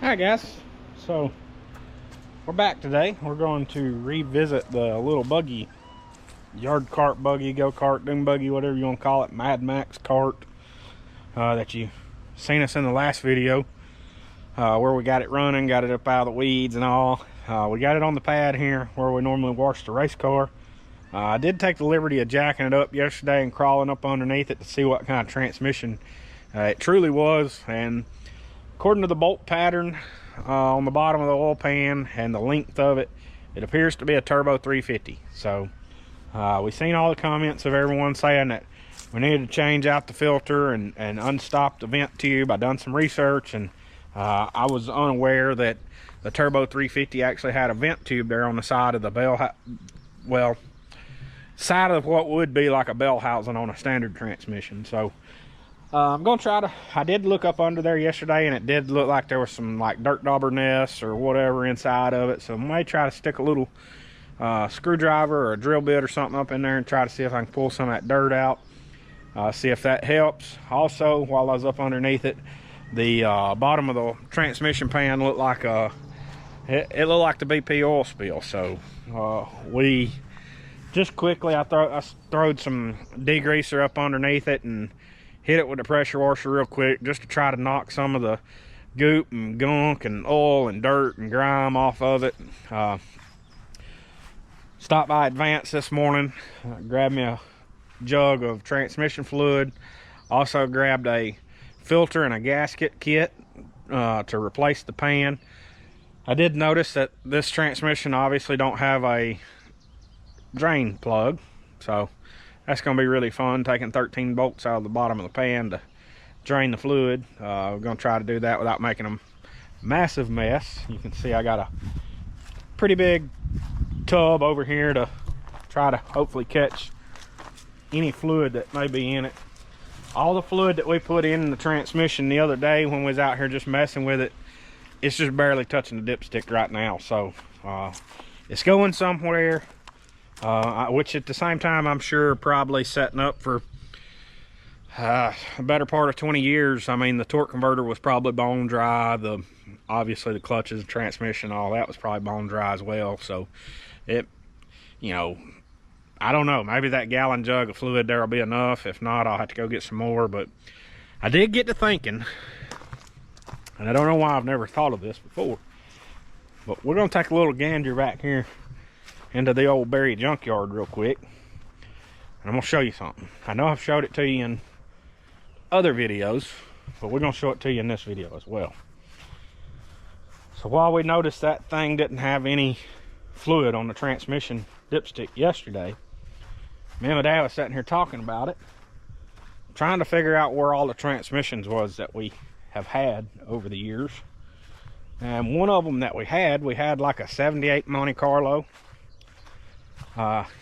Hi guys, so we're back today. We're going to revisit the little buggy, yard cart buggy, go-kart, dune buggy, whatever you want to call it, Mad Max cart that you seen us in the last video where we got it running, got it up out of the weeds and all. We got it on the pad here where we normally wash the race car. I did take the liberty of jacking it up yesterday and crawling up underneath it to see what kind of transmission it truly was, and according to the bolt pattern on the bottom of the oil pan and the length of it, it appears to be a turbo 350. So we've seen all the comments of everyone saying that we needed to change out the filter and unstop the vent tube. I done some research, and I was unaware that the turbo 350 actually had a vent tube there on the side of the bell, well, side of what would be like a bell housing on a standard transmission. So I'm gonna try to, I did look up under there yesterday and it did look like there was some like dirt dauber nests or whatever inside of it. So I may try to stick a little screwdriver or a drill bit or something up in there and try to see if I can pull some of that dirt out. See if that helps. Also, while I was up underneath it, the bottom of the transmission pan looked like it looked like the BP oil spill. So we just quickly, I throwed some degreaser up underneath it and hit it with the pressure washer real quick just to try to knock some of the goop and gunk and oil and dirt and grime off of it. Stopped by Advance this morning, grabbed me a jug of transmission fluid, also grabbed a filter and a gasket kit to replace the pan. I did notice that this transmission obviously don't have a drain plug, so that's going to be really fun, taking 13 bolts out of the bottom of the pan to drain the fluid. We're going to try to do that without making a massive mess. You can see I got a pretty big tub over here to try to hopefully catch any fluid that may be in it. All the fluid that we put in the transmission the other day when we was out here just messing with it, it's just barely touching the dipstick right now. So it's going somewhere. Which at the same time, I'm sure probably setting up for a better part of 20 years. I mean, the torque converter was probably bone dry. Obviously the clutches, the transmission, all that was probably bone dry as well. So it, you know, I don't know, maybe that gallon jug of fluid there will be enough. If not, I'll have to go get some more. But I did get to thinking, and I don't know why I've never thought of this before, but we're going to take a little gander back here into the old buried junkyard real quick, and I'm gonna show you something. I know I've showed it to you in other videos, but we're gonna show it to you in this video as well. So while we noticed that thing didn't have any fluid on the transmission dipstick yesterday, me and my dad was sitting here talking about it, trying to figure out where all the transmissions was that we have had over the years. And one of them that we had like a 78 Monte Carlo.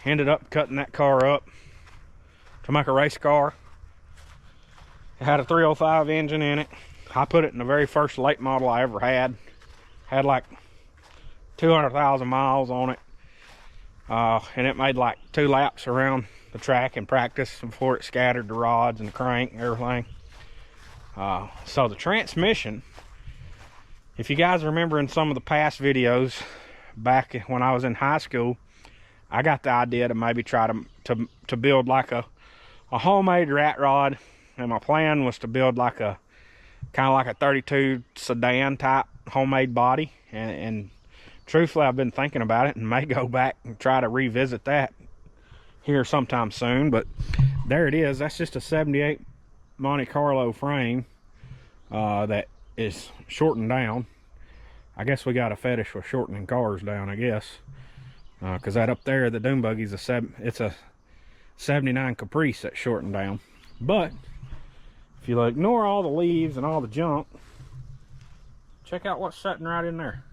Ended up cutting that car up to make a race car. It had a 305 engine in it. I put it in the very first late model I ever had. Had like 200,000 miles on it. And it made like 2 laps around the track in practice before it scattered the rods and the crank and everything. So the transmission, if you guys remember in some of the past videos back when I was in high school, I got the idea to maybe try to build like a homemade rat rod, and my plan was to build like a kind of like a 32 sedan type homemade body. And truthfully, I've been thinking about it and may go back and try to revisit that here sometime soon. But there it is. That's just a 78 Monte Carlo frame that is shortened down. I guess we got a fetish for shortening cars down, I guess. Because that up there, the dune buggy, it's a 79 Caprice that's shortened down. But if you ignore all the leaves and all the junk, check out what's sitting right in there.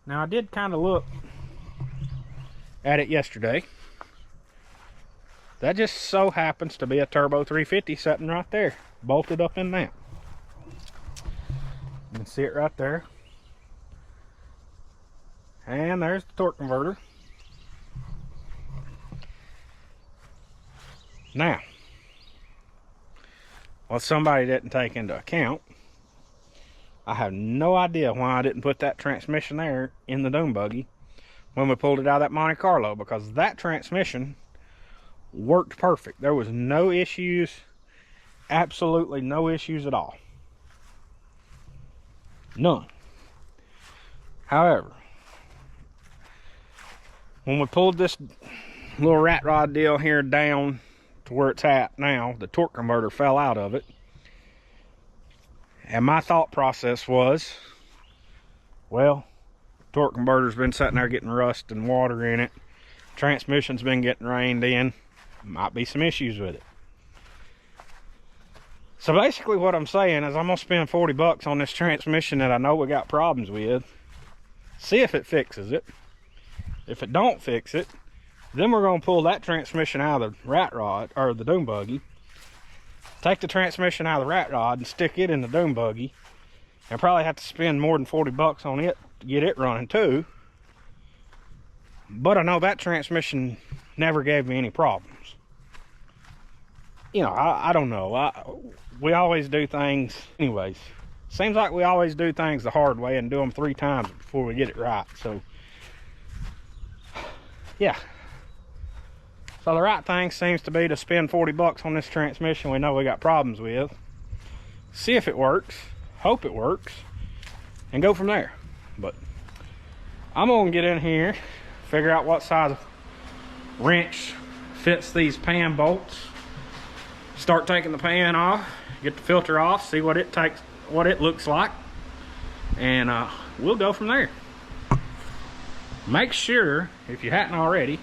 Now I did kind of look at it yesterday. That just so happens to be a turbo 350 sitting right there, bolted up in that. You can see it right there. And there's the torque converter. Now, what somebody didn't take into account, I have no idea why I didn't put that transmission there in the dune buggy when we pulled it out of that Monte Carlo, because that transmission worked perfect. There was no issues, absolutely no issues at all. None. However, when we pulled this little rat rod deal here down to where it's at now, the torque converter fell out of it. And my thought process was, well, torque converter's been sitting there getting rust and water in it. Transmission's been getting rained in. Might be some issues with it. So basically what I'm saying is I'm gonna spend 40 bucks on this transmission that I know we got problems with. See if it fixes it. If it don't fix it, then we're gonna pull that transmission out of the rat rod, or the dune buggy. Take the transmission out of the rat rod and stick it in the dune buggy. And probably have to spend more than 40 bucks on it to get it running too. But I know that transmission never gave me any problems. You know, I don't know. We always do things, anyways. Seems like we always do things the hard way and do them 3 times before we get it right. So, yeah. So the right thing seems to be to spend 40 bucks on this transmission we know we got problems with. See if it works. Hope it works. And go from there. But I'm gonna get in here, figure out what size wrench fits these pan bolts. Start taking the pan off, get the filter off, see what it takes, what it looks like, and we'll go from there. Make sure, if you hadn't already,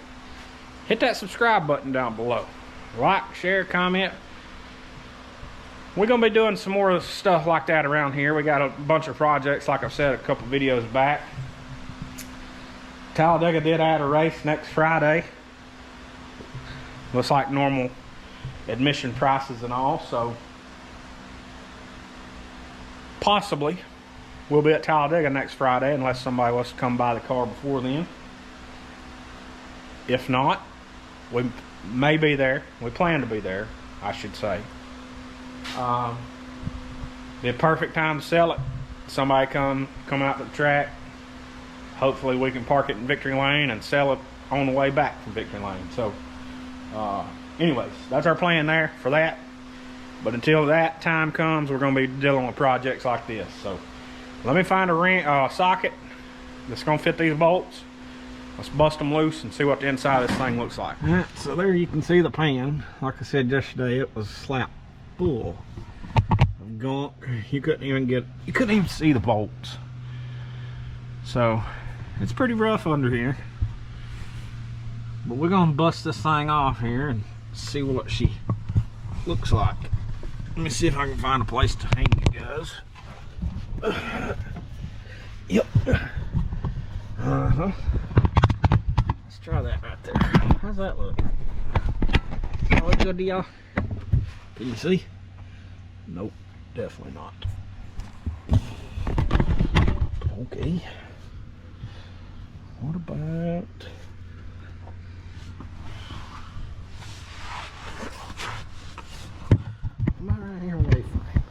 hit that subscribe button down below. Like, share, comment. We're gonna be doing some more stuff like that around here. We got a bunch of projects, like I said a couple videos back. Talladega did add a race next Friday. Looks like normal admission prices and all, so possibly we'll be at Talladega next Friday unless somebody wants to come buy the car before then. If not, we may be there. We plan to be there, I should say. Be a perfect time to sell it. Somebody come out to the track. Hopefully we can park it in Victory Lane and sell it on the way back from Victory Lane. So anyways, that's our plan there for that. But until that time comes, we're going to be dealing with projects like this. So let me find a socket that's going to fit these bolts. Let's bust them loose and see what the inside of this thing looks like. All right, so there you can see the pan. Like I said yesterday, it was slap full of gunk. You couldn't even see the bolts. So it's pretty rough under here. But we're gonna bust this thing off here and see what she looks like. Let me see if I can find a place to hang you guys. Yep. Let's try that right there. How's that look? That look good to y'all? Can you see? Nope, definitely not. Okay. What about... Am I right here with A-frame?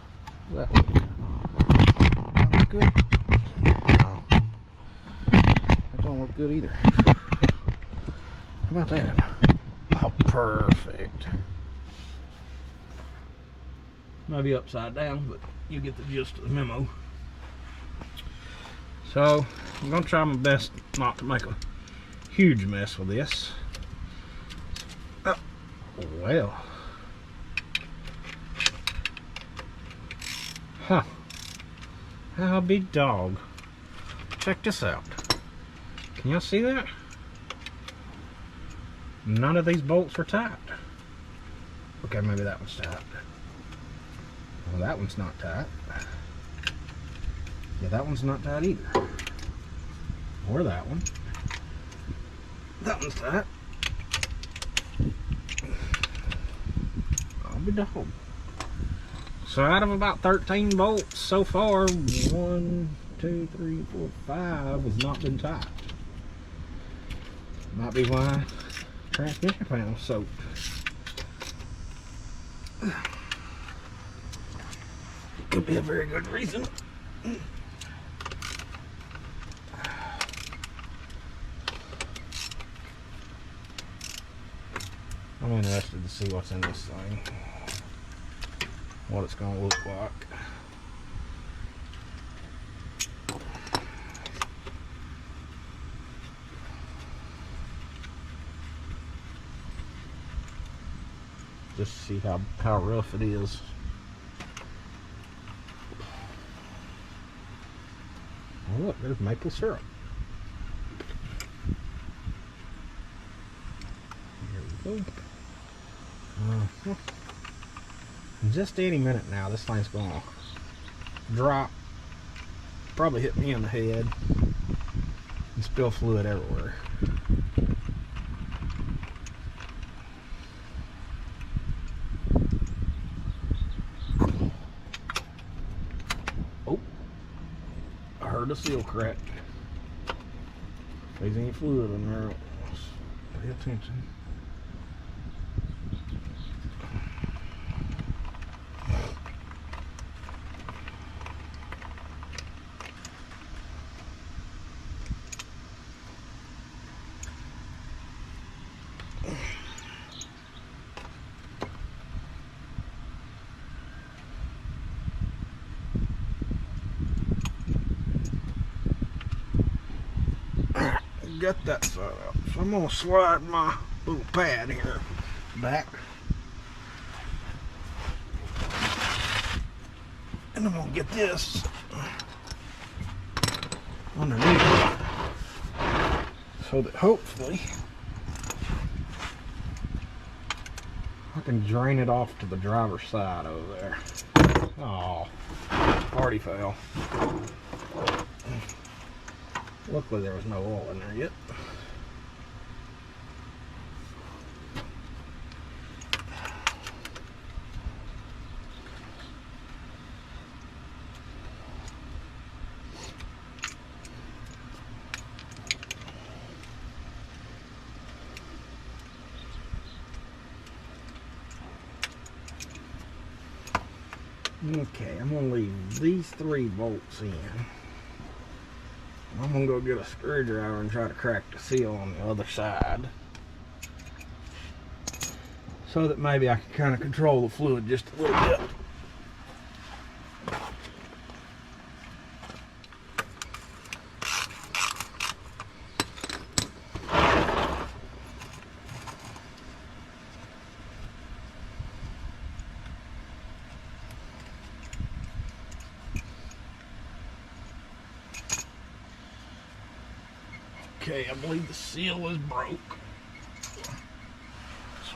Does that look good? That look good? No. That don't look good either. How about that? Oh, perfect. Maybe upside down, but you get the gist of the memo. So, I'm going to try my best not to make a huge mess with this. Oh, well. Huh. How big dog. Check this out. Can y'all see that? None of these bolts are tight. Okay, maybe that one's tight. Well, that one's not tight. Yeah, that one's not tight either. Or that one. That one's tight. I'll be dog. So out of about 13 bolts so far, 1, 2, 3, 4, 5 has not been tight. Might be why transmission panel's soaked. Could be a very good reason. I'm interested to see what's in this thing, what it's going to look like. Just to see how rough it is. Oh, look, there's maple syrup. Here we go. Just any minute now, this thing's gonna drop, probably hit me in the head, and spill fluid everywhere. Oh, I heard a seal crack. There's any fluid in there. Pay attention. Got that side out. So I'm gonna slide my little pad here back, and I'm gonna get this underneath so that hopefully I can drain it off to the driver's side over there. Oh, already fell. Luckily there was no oil in there yet. Okay, I'm gonna leave these 3 bolts in. I'm gonna go get a screwdriver and try to crack the seal on the other side, so that maybe I can kind of control the fluid just a little bit. Okay, I believe the seal is broke. So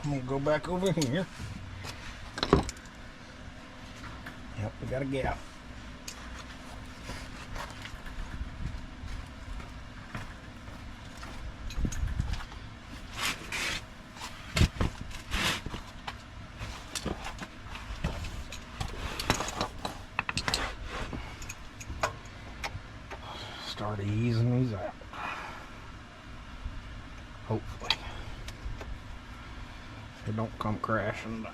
I'm gonna go back over here. Yep, we got a gap. Start easing these out. Hopefully it don't come crashing down.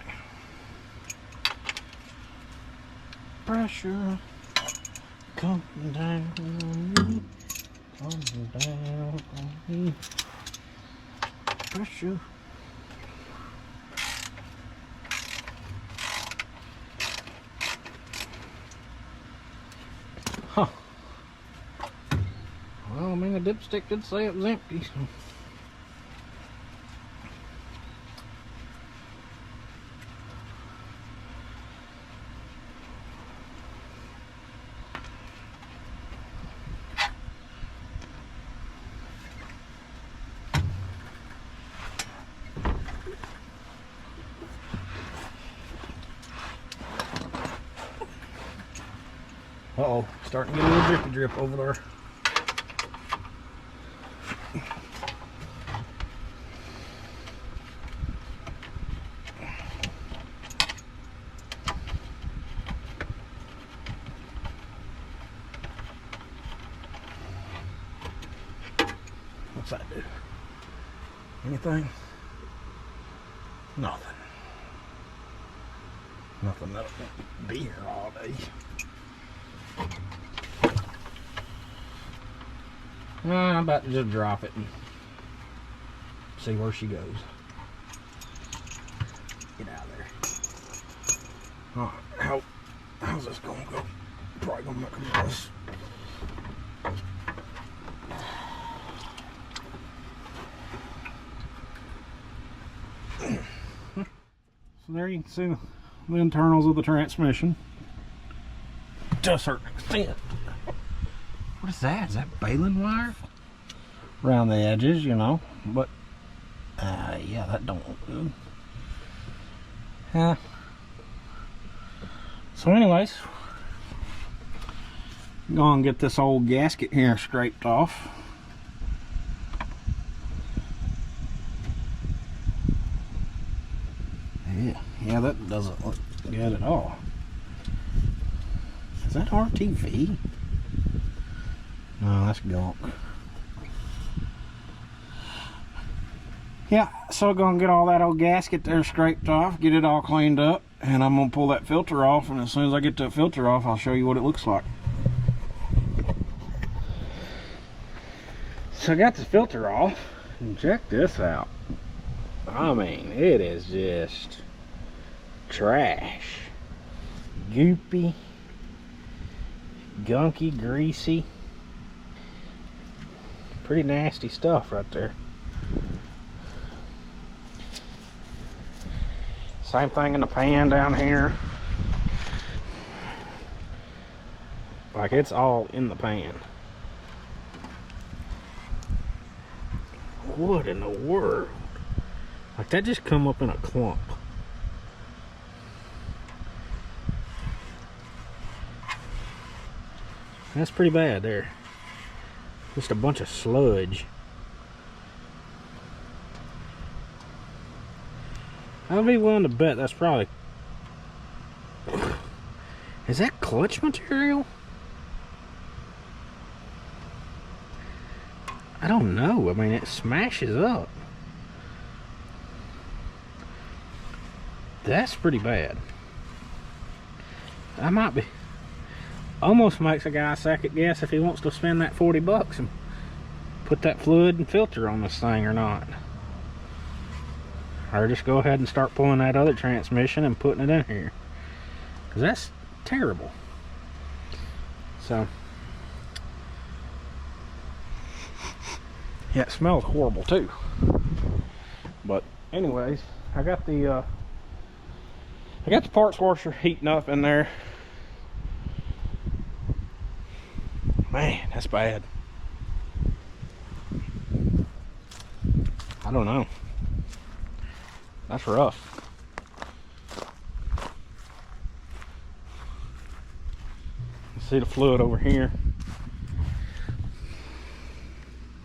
Pressure coming down on me, coming down on me. Pressure. Huh. Well, I mean, the dipstick did say it was empty, so. Uh-oh, starting to get a little drippy drip over there. What's that do? Anything? Nothing. Nothing that'll be here all day. I'm about to just drop it and see where she goes. Get out of there. Alright, how's this gonna go? Probably gonna make a mess. So there you can see the internals of the transmission to a certain extent. What is that? Is that baling wire? Around the edges, you know, but yeah, that don't look good. So anyways, go and get this old gasket here scraped off. Yeah, that doesn't look good at all. Is that RTV? No, that's gunk. Yeah, so I'm gonna get all that old gasket there scraped off, get it all cleaned up, and I'm gonna pull that filter off, and as soon as I get that filter off, I'll show you what it looks like. So I got the filter off, and check this out. I mean, it is just trash. Goopy, gunky, greasy. Pretty nasty stuff right there. Same thing in the pan down here. Like, it's all in the pan. What in the world? Like, that just come up in a clump. That's pretty bad there. Just a bunch of sludge. I'd be willing to bet that's probably... Is that clutch material? I don't know. I mean, it smashes up. That's pretty bad. That might be... Almost makes a guy second guess if he wants to spend that 40 bucks and put that fluid and filter on this thing or not. Or just go ahead and start pulling that other transmission and putting it in here. Because that's terrible. So, yeah, it smells horrible too. But anyways, I got the parts washer heating up in there. Man, that's bad. I don't know. That's rough. See the fluid over here.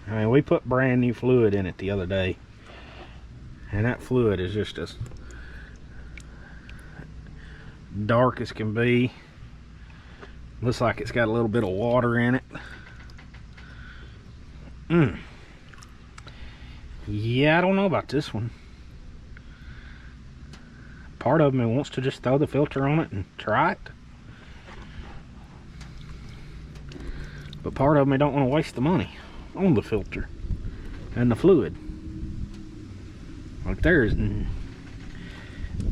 I mean, we put brand new fluid in it the other day, and that fluid is just as dark as can be. Looks like it's got a little bit of water in it. Yeah, I don't know about this one. Part of me wants to just throw the filter on it and try it. But part of me don't want to waste the money on the filter and the fluid. Like, there's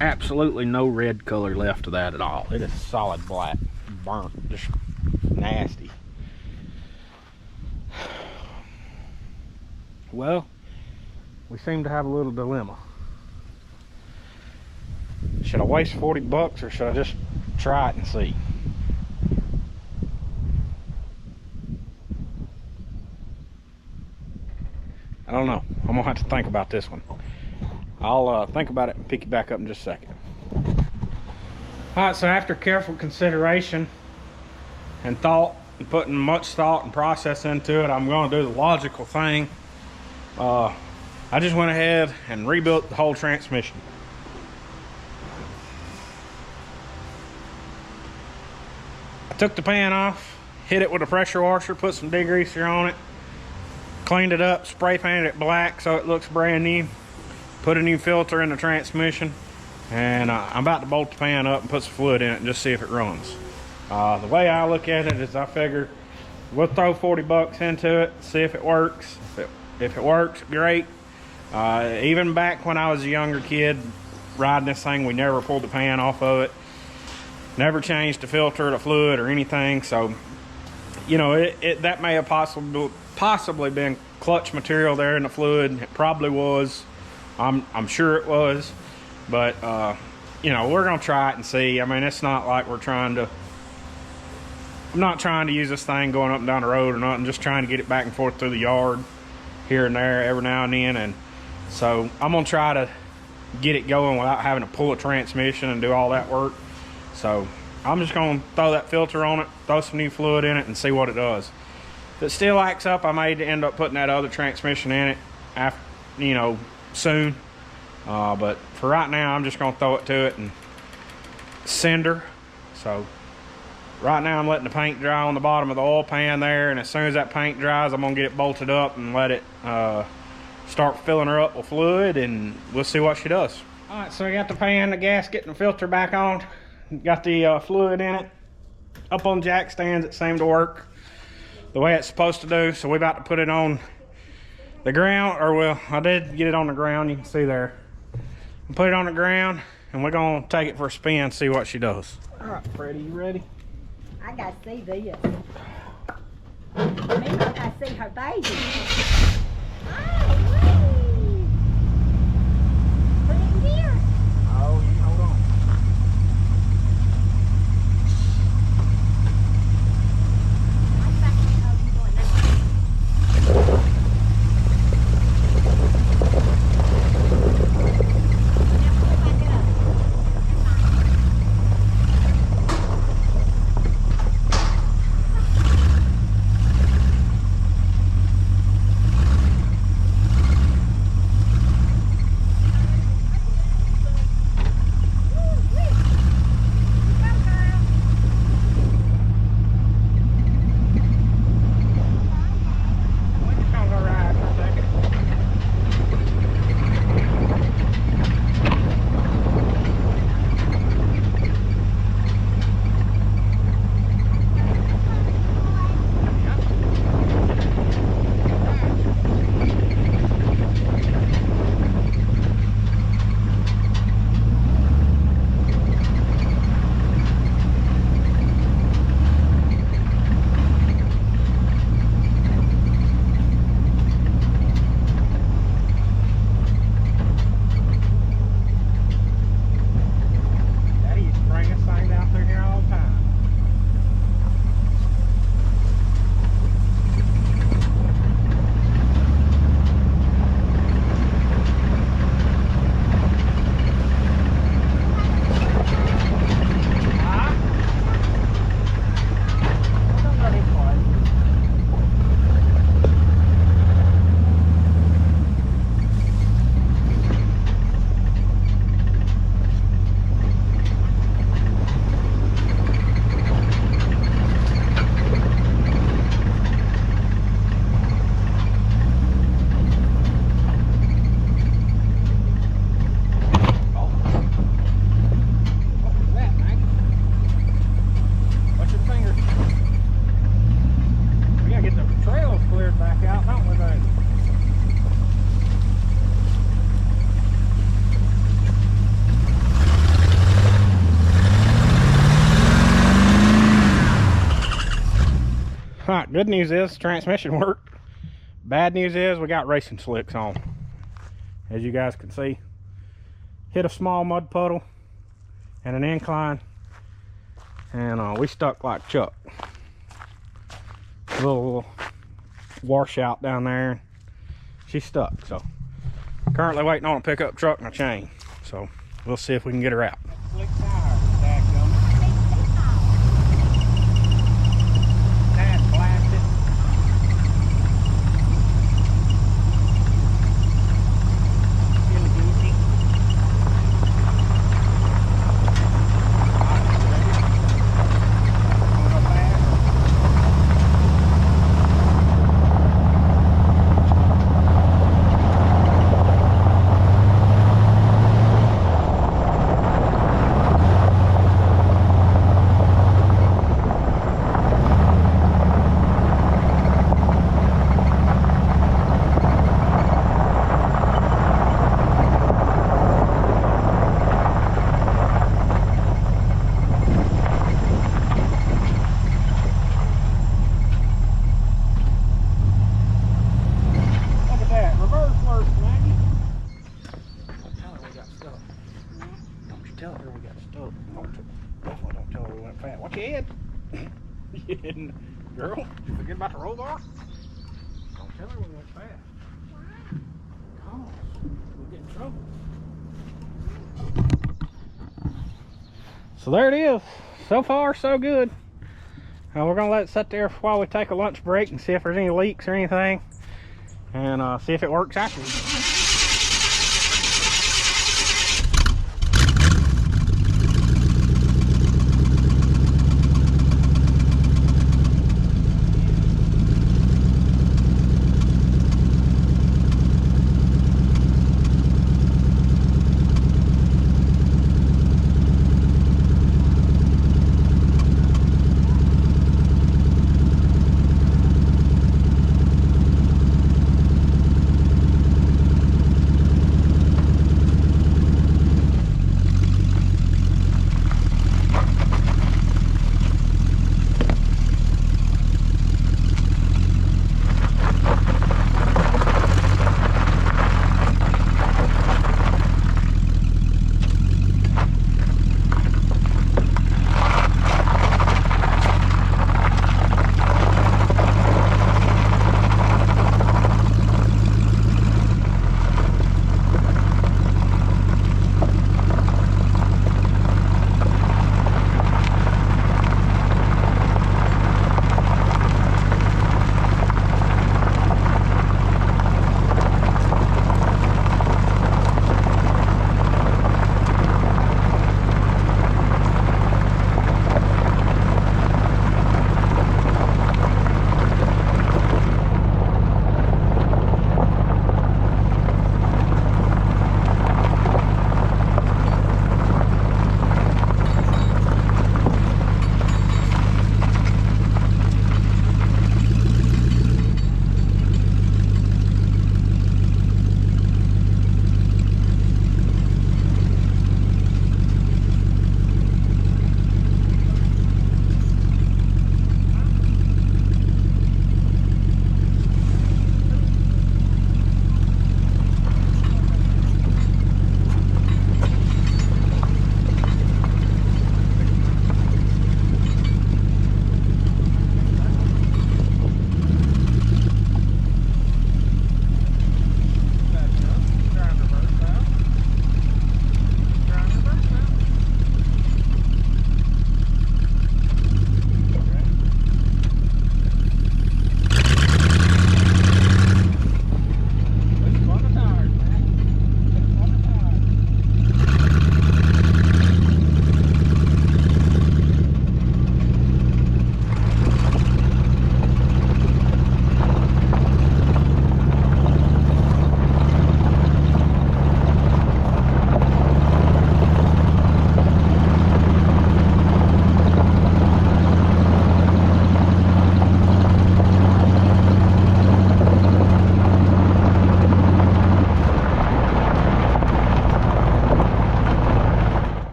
absolutely no red color left of that at all. It is solid black, burnt, just nasty. Well, we seem to have a little dilemma. Should I waste 40 bucks or should I just try it and see? I don't know. I'm gonna have to think about this one. I'll think about it and pick you back up in just a second. Alright, so after careful consideration and thought, and putting much thought and process into it, I'm gonna do the logical thing. I just went ahead and rebuilt the whole transmission. I took the pan off, hit it with a pressure washer, put some degreaser on it, cleaned it up, spray painted it black so it looks brand new, put a new filter in the transmission, and I'm about to bolt the pan up and put some fluid in it and just see if it runs. The way I look at it is I figure we'll throw 40 bucks into it, see if it works. If it works, great. Even back when I was a younger kid riding this thing, we never pulled the pan off of it. Never changed the filter, the fluid, or anything. So, you know, that may have possibly been clutch material there in the fluid. It probably was. I'm sure it was. But, you know, we're going to try it and see. I mean, it's not like we're trying to... I'm not trying to use this thing going up and down the road or nothing. Just trying to get it back and forth through the yard here and there every now and then. And so I'm going to try to get it going without having to pull a transmission and do all that work. So I'm just going to throw that filter on it, throw some new fluid in it, and see what it does. If it still acts up, I may end up putting that other transmission in it after, you know, soon. But for right now, I'm just going to throw it to it and cinder. So right now I'm letting the paint dry on the bottom of the oil pan there, and as soon as that paint dries, I'm going to get it bolted up and let it start filling her up with fluid, and we'll see what she does. All right, so I got the pan, the gasket, and the filter back on. Got the fluid in it. Up on jack stands, it seemed to work the way it's supposed to do. So we're about to put it on the ground, or well, I did get it on the ground, you can see there. Put it on the ground, and we're gonna take it for a spin, see what she does. All right, Freddie, you ready? I gotta see this. Maybe I gotta see her baby. Oh, put it in here. Oh, you hold on. All right, good news is transmission worked. Bad news is we got racing slicks on. As you guys can see, hit a small mud puddle and an incline, and we stuck like Chuck. A little washout down there. She's stuck, so currently waiting on a pickup truck and a chain. So we'll see if we can get her out. Slick tire, that's blasted. Really goofy. Girl, you forget about the roll bar? Don't tell her we went fast. Cause we'll get in trouble. So there it is. So far, so good. We're gonna let it sit there while we take a lunch break and see if there's any leaks or anything, and see if it works afterwards.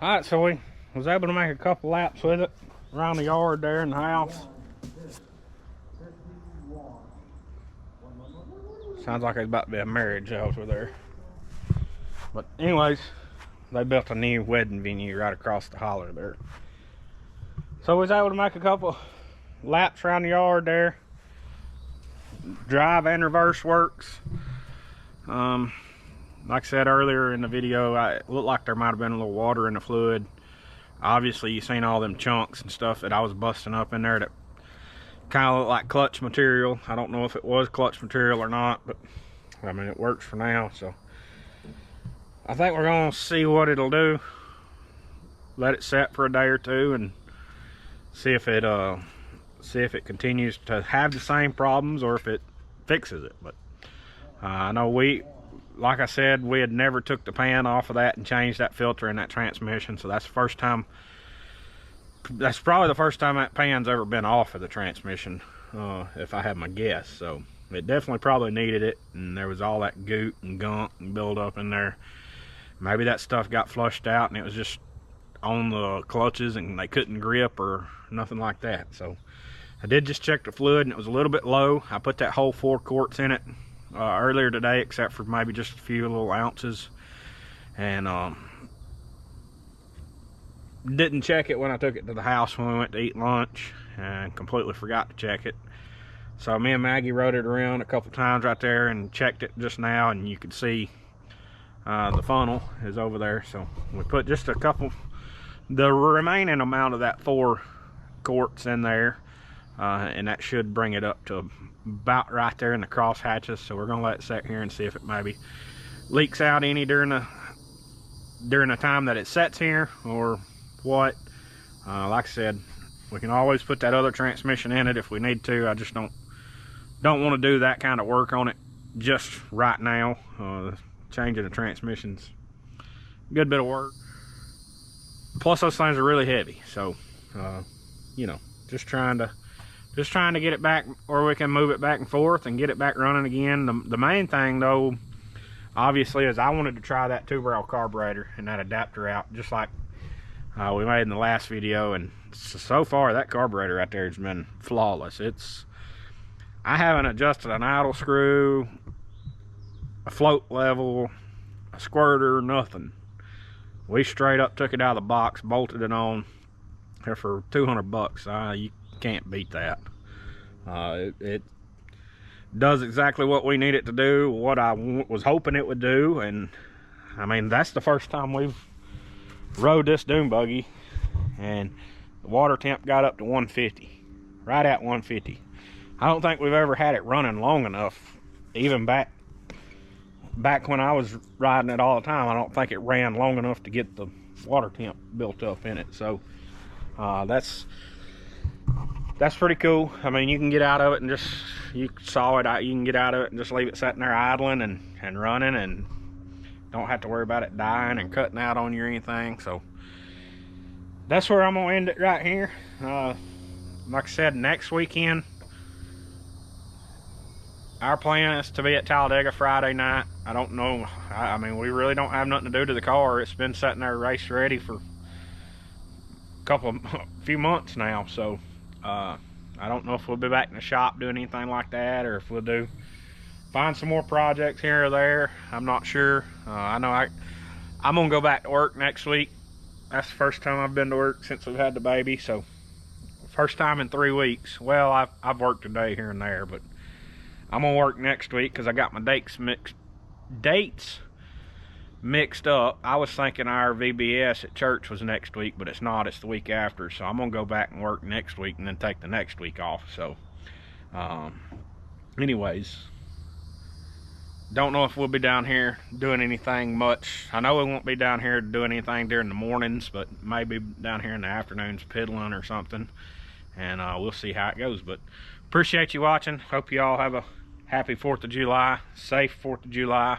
Alright, so we was able to make a couple laps with it around the yard there in the house. Sounds like it's about to be a marriage over there. But anyways, they built a new wedding venue right across the holler there. So we was able to make a couple laps around the yard there. Drive and reverse works. Like I said earlier in the video, it looked like there might have been a little water in the fluid. Obviously, you seen all them chunks and stuff that I was busting up in there that kind of looked like clutch material. I don't know if it was clutch material or not, but I mean, it works for now. So I think we're gonna see what it'll do. Let it set for a day or two and see if it continues to have the same problems or if it fixes it. But I know like I said, we had never took the pan off of that and changed that filter in that transmission, so that's the first time. That's probably the first time that pan's ever been off of the transmission, if I had my guess. So it definitely probably needed it, and there was all that goot and gunk and build up in there. Maybe that stuff got flushed out and it was just on the clutches and they couldn't grip or nothing like that. So I did just check the fluid and it was a little bit low. I put that whole 4 quarts in it earlier today, except for maybe just a few little ounces, and didn't check it when I took it to the house when we went to eat lunch, and completely forgot to check it. So me and Maggie rode it around a couple times right there and checked it just now, and you could see the funnel is over there. So we put just a couple, the remaining amount of that 4 quarts in there, and that should bring it up to about right there in the cross hatches. So we're gonna let it sit here and see if it maybe leaks out any during the time that it sets here or what. Like I said, we can always put that other transmission in it if we need to. I just don't want to do that kind of work on it just right now. Changing the transmission's a good bit of work, plus those things are really heavy. So you know, just trying to get it back where we can move it back and forth and get it back running again. The main thing though, obviously, is I wanted to try that 2-barrel carburetor and that adapter out, just like we made in the last video. And so far that carburetor right there has been flawless. I haven't adjusted an idle screw, a float level, a squirter, nothing. We straight up took it out of the box, bolted it on there for 200 bucks. You can't beat that. It does exactly what we need it to do, what I was hoping it would do. And I mean, that's the first time we've rode this dune buggy and the water temp got up to 150, right at 150. I don't think we've ever had it running long enough, even back when I was riding it all the time. I don't think it ran long enough to get the water temp built up in it. So that's pretty cool. I mean, you can get out of it and just, you saw it out, you can get out of it and just leave it sitting there idling and running, and don't have to worry about it dying and cutting out on you or anything. So that's where I'm gonna end it right here. Like I said, next weekend our plan is to be at Talladega Friday night. I don't know, I mean, we really don't have nothing to do to the car. It's been sitting there race ready for a few months now. So I don't know if we'll be back in the shop doing anything like that, or if we'll find some more projects here or there. I'm not sure. I know I'm gonna go back to work next week. That's the first time I've been to work since we've had the baby. So first time in 3 weeks. Well, I've worked a day here and there, but I'm gonna work next week because I got my dates mixed up. I was thinking our VBS at church was next week, but it's not. It's the week after. So I'm gonna go back and work next week and then take the next week off. So anyways, don't know if we'll be down here doing anything much. I know we won't be down here doing anything during the mornings, but maybe down here in the afternoons piddling or something, and we'll see how it goes. But appreciate you watching. Hope you all have a happy 4th of July, safe 4th of July.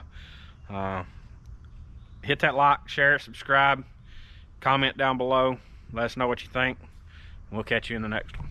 Hit that like, share, subscribe, comment down below, let us know what you think. We'll catch you in the next one.